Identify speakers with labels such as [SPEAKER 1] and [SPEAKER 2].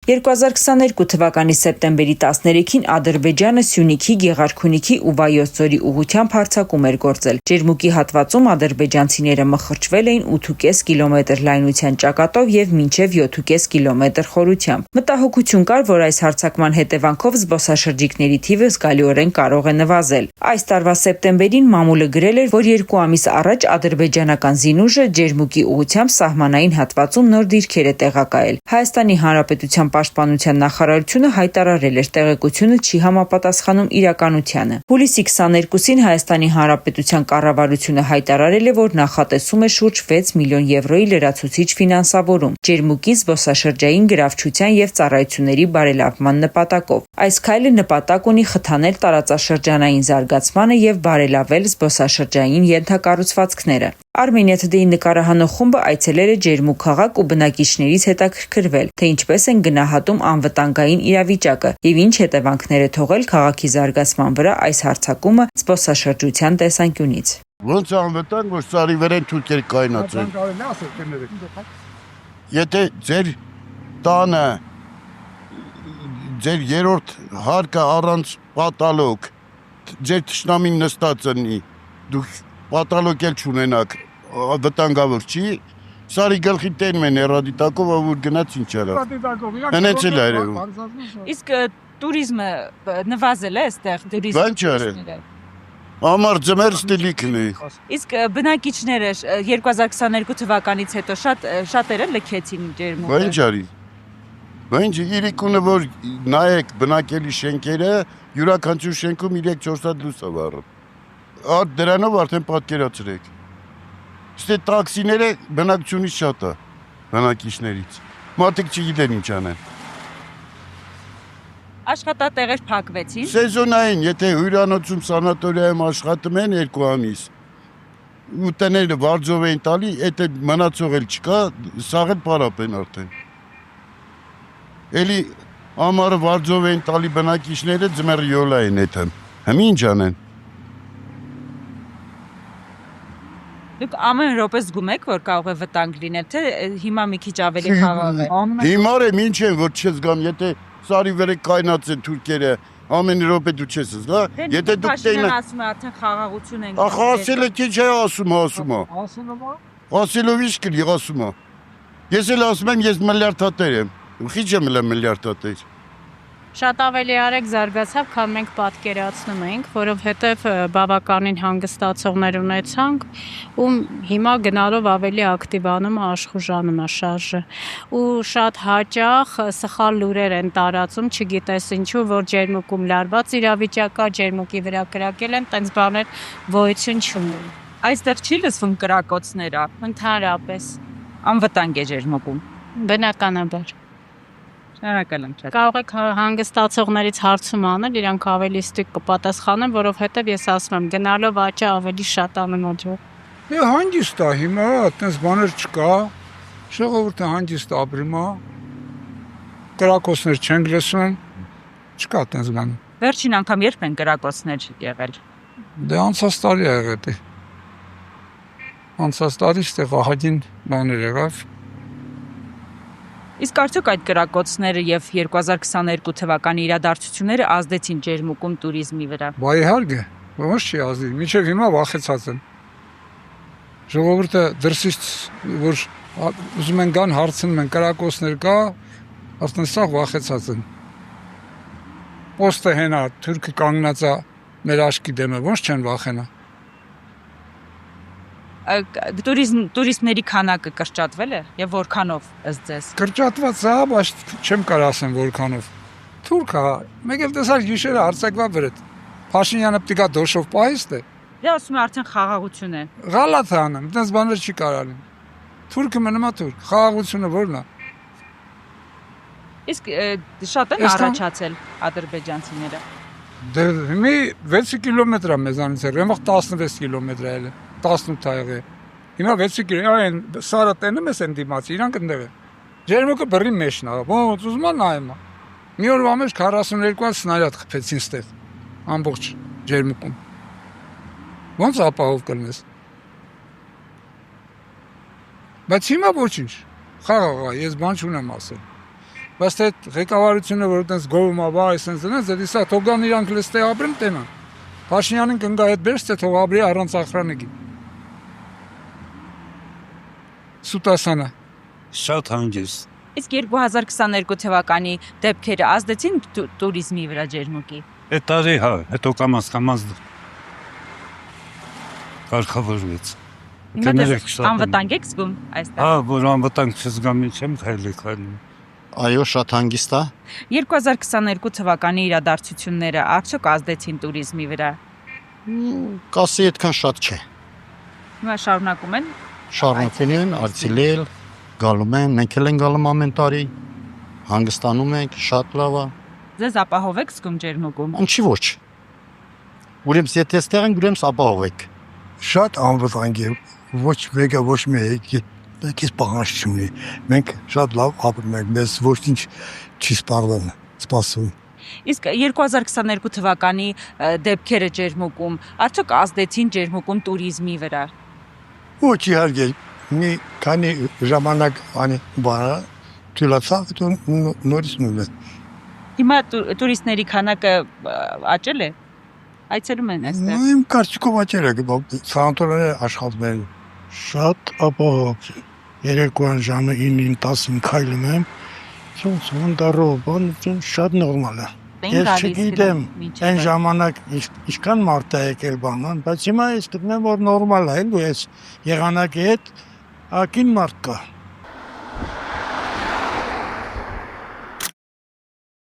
[SPEAKER 1] 2022 թվականի սեպտեմբերի 13-ին Ադրբեջանը Սյունիքի, Գեղարքունիքի ու Վայոց ձորի ուղղությամբ հարձակում էր գործել։ Ջերմուկի հատվածում ադրբեջանցիները մխրճվել էին 8.5 կիլոմետր լայնության ճակատով եւ մինչեւ 7.5 կիլոմետր խորությամբ։ Մտահոգություն կար, որ այս հարձակման հետևանքով զբոսաշրջիկների թիվը զգալիորեն կարող է նվազել։ Այս տարվա սեպտեմբերին մամուլը գրել էր, որ 2 ամիս առաջ ադրբեջանական զինուժը Ջերմուկի ուղղությամբ սահմանային հատվածում նոր դիրքեր է տեղակայել։ Հայաստանի Հանրապետության Պաշտպանության նախարարությունը հայտարարել էր, տեղեկությունը չի համապատասխանում իրականությանը։ Հուլիսի 22-ին Հայաստանի Հանրապետության կառավարությունը հայտարարել է, որ նախատեսում է շուրջ 6 միլիոն եվրոյի լրացուցիչ ֆինանսավորում Ջերմուկի զբոսաշրջային գրավչության եւ ծառայությունների բարելավման նպատակով։ Այս քայլը նպատակ ունի խթանել տարածաշրջանային զարգացմանը եւ բարելավել զբոսաշրջային ենթակառուցվածքները։ Armenia Today-ի նկարահանող խումբը այցելել է Ջերմուկ քաղաք ու բնակիչներից հետաքրքրվել, թե ինչպես են գնահատում անվտանգային իրավիճակը եւ ինչ հետևանքներ է թողել քաղաքի զարգացման վրա այս հարձակումը զբոսաշրջության տեսանկյունից։
[SPEAKER 2] Ոնց անվտանգ, որ սարի վրան թուրքեր կայնացեն։ Եթե ձեր տանը ձեր երրորդ հարկը առանց պատալոկ ձեր թշնամին նստած լինի, դուք պատալոկ էլ չունենաք, վտանգավոր չի, սարի գլխի տերում են էրադիտակով, որ գնաց ինչ արա։ Հնեց էլ այրևում։
[SPEAKER 1] Իսկ տուրիզմը նվազել է այստեղ տուրիզմ։
[SPEAKER 2] Բան չարել։ Ամառ ձմեռ ստիլիկն է։
[SPEAKER 1] Իսկ բնակիչները 2022 թվականից հետո շատերը լքեցին Ջերմուկը։
[SPEAKER 2] Բան չարի։ Բան իրիկունը որ նայեք բնակելի շենքերը, յուրաքանչյուր շենքում 3-4 հատ լույս է վառում։ Դրանով արդեն պատկերացրեք։ Ստե տաքսիները բնակչությունից շատ է, բնակիչներից։ Մարդիկ չգիտեն ինչ անեն։
[SPEAKER 1] Աշխատատեղեր փակվեցին։
[SPEAKER 2] Սեզոնային, եթե հյուրանոցում սանատորիայում աշխատում են 2 ամիս, ու տները վարձով են տալի, եթե մնացող էլ չկա, սաղ էլ պարապ են արդեն։ Էլի ամառը վարձով են տալի բնակիչները ձմեռը յոլա են եթեն։ Հմ ինչ անեն։
[SPEAKER 1] Դուք ամեն րոպե զգում եք, որ կարող է վտանգ լինել, թե հիմա մի քիչ ավելի խաղաղ է։
[SPEAKER 2] Հիմար եմ ինչ են, որ չզգամ, եթե սարի վրա կայնացեն թուրքերը, ամեն րոպե դու չես զգա, եթե դուք տենա։
[SPEAKER 1] Ասում է արդեն խաղաղություն են։
[SPEAKER 2] Ասելը քիչ է ասում։ Ասելով ինչ կլի ասում։ Ես էլ ասում եմ, ես միլիարդատեր եմ։ Քիչ եմ միլիարդատեր։
[SPEAKER 3] Շատ ավելի արագ զարգացավ, քան մենք պատկերացնում էինք, որովհետև բավականին հանգստացողներ ունեցանք, ու հիմա գնալով ավելի ակտիվանում է աշխուժանում է շարժը։ Ու շատ հաճախ սխալ լուրեր են տարածում, չգիտես ինչու, որ Ջերմուկում լարված իրավիճակ կա, Ջերմուկի վրա կրակել են, տենց բաներ գոյություն չունեն։
[SPEAKER 1] Այստեղ չի լսվում կրակոցները։
[SPEAKER 3] Ընդհանրապես
[SPEAKER 1] Անվտանգ է Ջերմուկում։
[SPEAKER 3] Բնականաբար։
[SPEAKER 1] Շնորհակալ եմ շատ։
[SPEAKER 3] Կարող եք հանգստացողներից հարցում անել, իրանք ավելի ստույգ կպատասխանեն, որովհետև ես ասում եմ, գնալով աճը ավելի շատանում է։
[SPEAKER 4] Դե հանգիստ է հիմա, այտենց բաներ չկա, ժողովուրդը հանգիստ ապրում է, կրակոցներ չեն լսում, չկա այտենց բան։
[SPEAKER 1] Վերջին անգամ երբ են կրակոցներ եղել։
[SPEAKER 4] Դե անցած տարի է եղել։ Անցած տարի ստեղ ահագին բաներ եղավ։
[SPEAKER 1] Իսկ արդյոք այդ կրակոցները եւ 2022 թվականի իրադարձությունները ազդեցին Ջերմուկում տուրիզմի վրա։
[SPEAKER 4] Բա իհարկե, ոնց չի ազդի, մինչև հիմա վախեցած են։ Ժողովուրդը դրսից որ ուզում են գան հարցնում են կրակոցներ կա, արդեն սա վախեցած են։ Պոստը հենա, թուրքը կանգնած է մեր աչքի դեմը, ոնց չեն վախենա։
[SPEAKER 1] Տուրիստների քանակը կրճատվել է եւ որքանով ըստ ձեզ։
[SPEAKER 4] Կրճատված է, բայց չեմ կարող ասեմ որքանով։ Թուրքա, մեկ էլ տեսար գիշերը արձակվա վրդ։ Փաշինյանը պիտի գա դոշով պահիստ է։
[SPEAKER 1] Դե ասում է արդեն խաղաղություն է։
[SPEAKER 4] Գալաթ է անում, այդպես բաներ չի կարող լինել։ Թուրքը մնում է թուրք, խաղաղությունը ո՞րն է։
[SPEAKER 1] Իսկ շատ են առաջացել ադրբեջանցիները։
[SPEAKER 4] Դե մի 6 կիլոմետր է մեզանից եղել, եմախ 16 կիլոմետր է եղել, 18 է եղել։ Հիմա 6 կիլոմետր, այն սարը տենում ես են դիմացի, իրանք ընդեղ է։ Ջերմուկը բռի մեջն է, ոնց ուզում է նայում։ Մի օրվա մեջ 42 սնարյադ խփեցին ստեղ, ամբողջ Ջերմուկում։ Ոնց ապահով կլնես։ Բայց հիմա ոչինչ, խաղաղ է, ես բան չունեմ ասել։ Բայց թե ղեկավարությունը որ այդպես գովում է, բա այսպես դրանց, դիսա թողան իրանք լստե ապրեն տենա։ Փաշինյանին կնգա այդ բերս թե թող ապրի առանց ախրանեկի։ Սուտասանը։
[SPEAKER 5] Շատ հանգիստ։
[SPEAKER 1] Իսկ 2022 թվականի դեպքերը ազդեցին տուրիզմի վրա Ջերմուկի։
[SPEAKER 5] Այդ տարի հա, հետո կամաց կարգավորվեց։
[SPEAKER 1] Անվտանգ եք զգում այստեղ։
[SPEAKER 5] Հա, որ անվտանգ չզգամ, չեմ քայլի։
[SPEAKER 6] Այո, շատ հանգիստ է։
[SPEAKER 1] 2022 թվականի իրադարձությունները արդյոք ազդեցին տուրիզմի վրա։
[SPEAKER 6] Կասի այդքան շատ չէ։
[SPEAKER 1] Հիմա շարունակում են։
[SPEAKER 6] Շարունակել են, արձիլել, գալում են, մենք էլ ենք գալում ամեն տարի, հանգստանում ենք, շատ լավ է։
[SPEAKER 1] Ձեզ ապահով եք զգում Ջերմուկում։
[SPEAKER 6] Ինչի ոչ։ Ուրեմն եթե ստեղ ենք, ուրեմն ապահով եք։
[SPEAKER 7] Շատ անվտանգ է, ոչ մեկը ոչ մեկը քիչ բաղանջ չունի։ Մենք շատ լավ ապրում ենք, մեզ ոչինչ չի սպասվում։
[SPEAKER 1] Իսկ 2022 թվականի դեպքերը Ջերմուկում արդյոք ազդեցին Ջերմուկում տուրիզմի վրա։
[SPEAKER 7] Ոչ իհարկե, մի քանի ժամանակ անի բարա թույլաtsավ նորից նույնը։
[SPEAKER 1] Հիմա տուրիստների քանակը աճել է։ Այցելում են այստեղ։
[SPEAKER 7] Իմ կարծիքով աճել է, սանատորները աշխատում են։ Շատ ապահով։ Երեկոյան ժամը 9-10-ին քայլում եմ, սոնդարով, բան շատ նորմալ է։ Ես չգիտեմ, այն ժամանակ ինչքան մարդ է եկել բանան, բայց հիմա ես գտնեմ, որ նորմալ է, ու ես եղանակի հետ ակին մարդ կա։